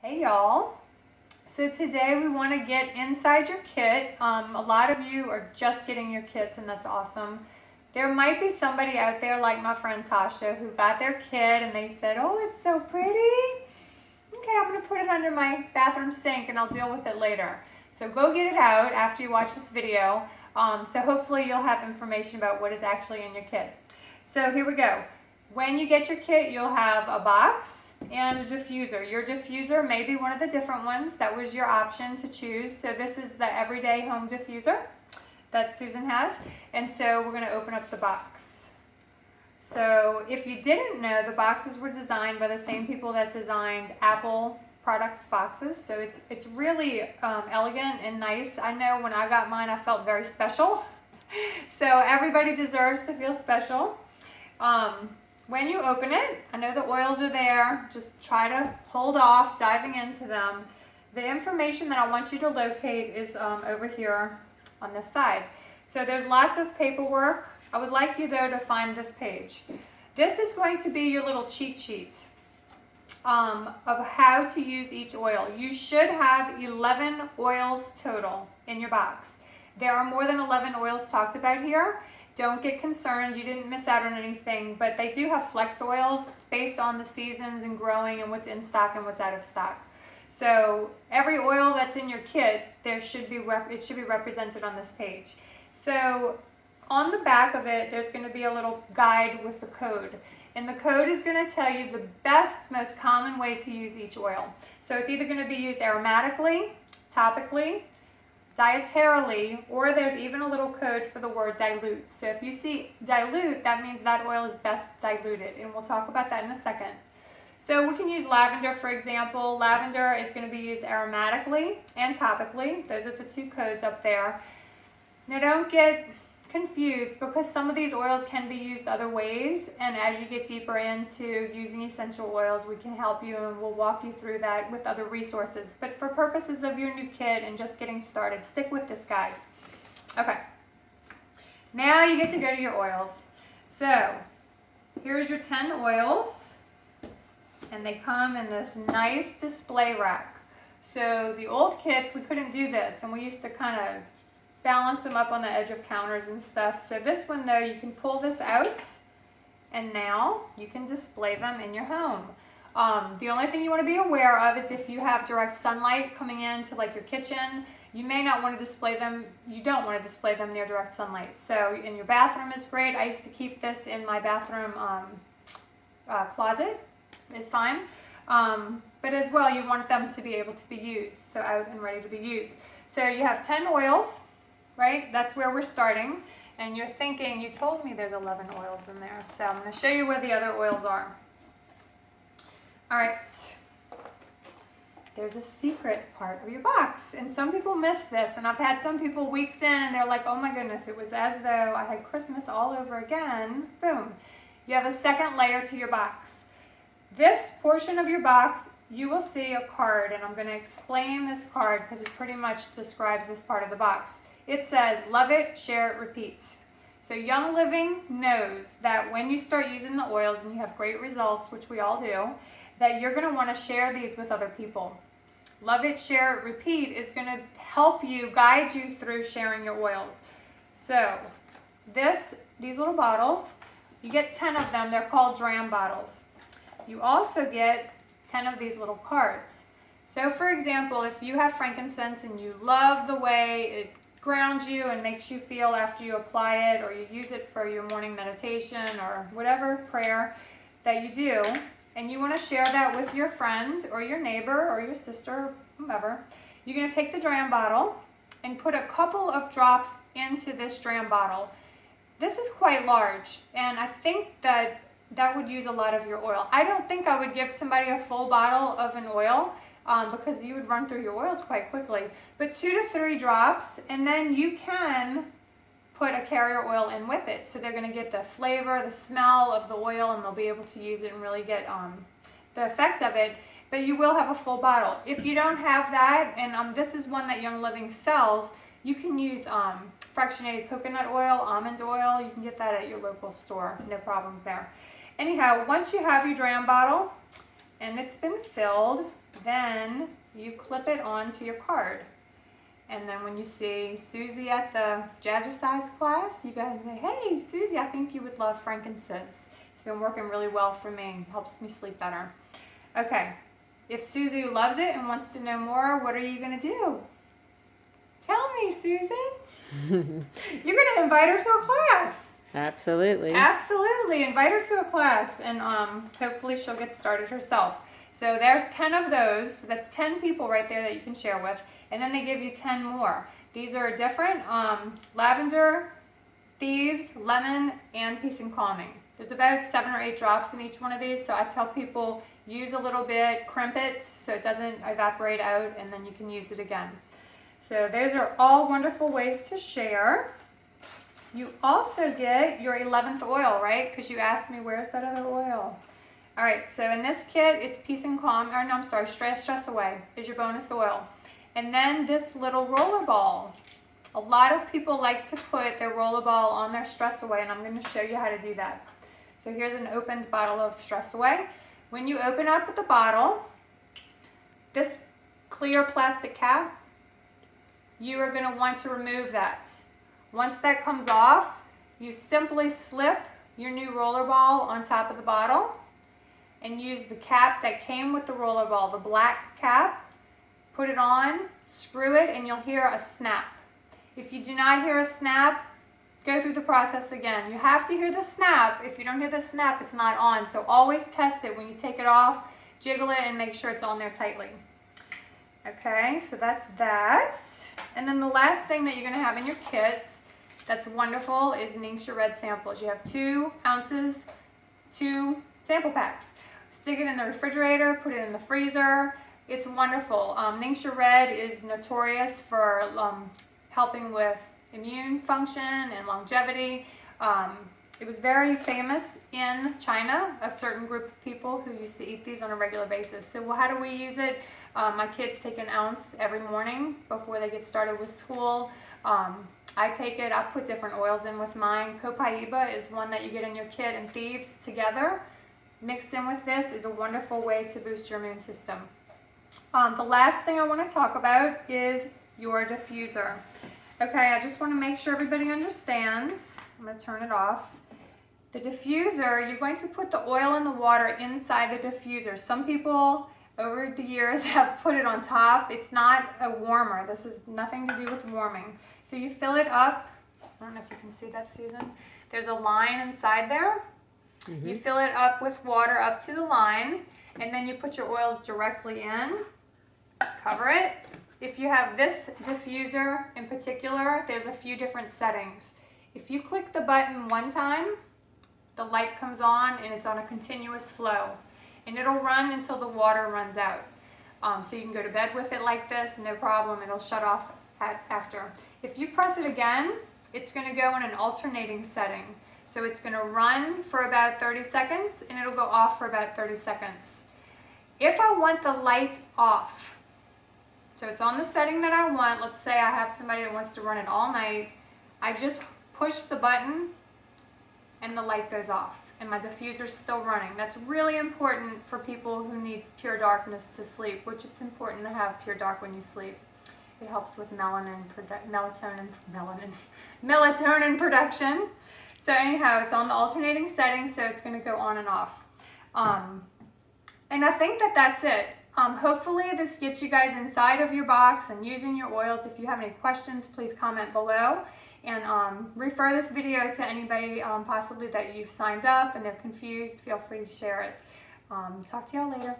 Hey y'all. So today we want to get inside your kit. A lot of you are just getting your kits and that's awesome. There might be somebody out there like my friend Tasha who got their kit and they said, oh, it's so pretty. Okay, I'm going to put it under my bathroom sink and I'll deal with it later. So go get it out after you watch this video. So hopefully you'll have information about what is actually in your kit. So here we go. When you get your kit, you'll have a box and a diffuser. Your diffuser may be one of the different ones. That was your option to choose. So this is the everyday home diffuser that Susan has. And so we're going to open up the box. So if you didn't know, the boxes were designed by the same people that designed Apple products boxes. So it's really elegant and nice. I know when I got mine, I felt very special. So everybody deserves to feel special. When you open it, I know the oils are there. Just try to hold off diving into them. The information that I want you to locate is over here on this side. So there's lots of paperwork. I would like you though to find this page. This is going to be your little cheat sheet of how to use each oil. You should have 11 oils total in your box. There are more than 11 oils talked about here. Don't get concerned, you didn't miss out on anything, but they do have flex oils based on the seasons and growing and what's in stock and what's out of stock. So every oil that's in your kit, it should be represented on this page. So on the back of it, there's going to be a little guide with the code. And the code is going to tell you the best, most common way to use each oil. So it's either going to be used aromatically, topically, dietarily, or there's even a little code for the word dilute. So if you see dilute, that means that oil is best diluted, and we'll talk about that in a second. So we can use lavender, for example. Lavender is going to be used aromatically and topically. Those are the two codes up there. Now don't get confused because some of these oils can be used other ways, and as you get deeper into using essential oils, we can help you and we'll walk you through that with other resources. But for purposes of your new kit and just getting started, stick with this guide. Okay, now you get to go to your oils. So here's your 10 oils, and they come in this nice display rack. So the old kits, we couldn't do this, and we used to kind of balance them up on the edge of counters and stuff. So this one though, you can pull this out and now you can display them in your home. The only thing you want to be aware of is if you have direct sunlight coming into like your kitchen, you may not want to display them, you don't want to display them near direct sunlight. So in your bathroom is great. I used to keep this in my bathroom closet, is fine. But as well, you want them to be able to be used, so out and ready to be used. So you have 10 oils. Right? That's where we're starting. And you're thinking, you told me there's 11 oils in there. So I'm going to show you where the other oils are. All right. There's a secret part of your box. And some people miss this. And I've had some people weeks in and they're like, oh my goodness, it was as though I had Christmas all over again. Boom. You have a second layer to your box. This portion of your box, you will see a card. And I'm going to explain this card because it pretty much describes this part of the box. It says, love it, share it, repeat. So Young Living knows that when you start using the oils and you have great results, which we all do, that you're going to want to share these with other people. Love it, share it, repeat is going to help you, guide you through sharing your oils. So these little bottles, you get 10 of them. They're called dram bottles. You also get 10 of these little cards. So for example, if you have frankincense and you love the way it grounds you and makes you feel after you apply it, or you use it for your morning meditation or whatever prayer that you do, and you want to share that with your friend or your neighbor or your sister, whomever, you're going to take the dram bottle and put a couple of drops into this dram bottle. This is quite large, and I think that would use a lot of your oil. I don't think I would give somebody a full bottle of an oil because you would run through your oils quite quickly. But 2 to 3 drops, and then you can put a carrier oil in with it. So they're going to get the flavor, the smell of the oil, and they'll be able to use it and really get the effect of it. But you will have a full bottle. If you don't have that, and this is one that Young Living sells, you can use fractionated coconut oil, almond oil. You can get that at your local store, no problem there. Anyhow, once you have your dram bottle and it's been filled, Then you clip it onto your card. And then when you see Susie at the Jazzercise class, you guys say, hey, Susie, I think you would love frankincense. It's been working really well for me. Helps me sleep better. Okay, if Susie loves it and wants to know more, what are you going to do? Tell me, Susan. You're going to invite her to a class. Absolutely. Absolutely. Invite her to a class, and hopefully she'll get started herself. So there's 10 of those. So that's 10 people right there that you can share with. And then they give you 10 more. These are different: lavender, thieves, lemon, and peace and calming. There's about 7 or 8 drops in each one of these. So I tell people use a little bit, crimp it so it doesn't evaporate out, and then you can use it again. So those are all wonderful ways to share. You also get your 11th oil, right? Because you asked me, where's that other oil? All right, so in this kit, it's Peace and Calm, or no, I'm sorry, Stress Away is your bonus oil. And then this little roller ball. A lot of people like to put their roller ball on their Stress Away, and I'm going to show you how to do that. So here's an opened bottle of Stress Away. When you open up the bottle, this clear plastic cap, you are going to want to remove that. Once that comes off, you simply slip your new roller ball on top of the bottle and use the cap that came with the roller ball, the black cap. Put it on, screw it, and you'll hear a snap. If you do not hear a snap, go through the process again. You have to hear the snap. If you don't hear the snap, it's not on. So always test it when you take it off, jiggle it, and make sure it's on there tightly. Okay, so that's that. And then the last thing that you're going to have in your kits that's wonderful is Ningxia Red samples. You have 2 ounces, 2 sample packs. Stick it in the refrigerator, put it in the freezer. It's wonderful. Ningxia Red is notorious for helping with immune function and longevity. It was very famous in China, a certain group of people who used to eat these on a regular basis. So how do we use it? My kids take an ounce every morning before they get started with school. I take it, I put different oils in with mine. Copaiba is one that you get in your kit, and thieves together mixed in with this is a wonderful way to boost your immune system. The last thing I want to talk about is your diffuser. Okay, I just want to make sure everybody understands. I'm going to turn it off. The diffuser, you're going to put the oil and the water inside the diffuser. Some people over the years have put it on top. It's not a warmer. This is nothing to do with warming. So you fill it up. I don't know if you can see that, Susan. There's a line inside there. Mm-hmm. You fill it up with water up to the line, and then you put your oils directly in. Cover it. If you have this diffuser in particular, there's a few different settings. If you click the button one time, the light comes on and it's on a continuous flow. And it'll run until the water runs out. So you can go to bed with it like this, no problem. It'll shut off after. If you press it again, it's going to go in an alternating setting. So it's going to run for about 30 seconds and it'll go off for about 30 seconds. If I want the light off, so it's on the setting that I want, let's say I have somebody that wants to run it all night, I just push the button and the light goes off and my diffuser's still running. That's really important for people who need pure darkness to sleep, which it's important to have pure dark when you sleep. It helps with melatonin production. So anyhow, it's on the alternating setting, so it's going to go on and off. And I think that's it. Hopefully this gets you guys inside of your box and using your oils. If you have any questions, please comment below. And refer this video to anybody possibly that you've signed up and they're confused. Feel free to share it. Talk to y'all later.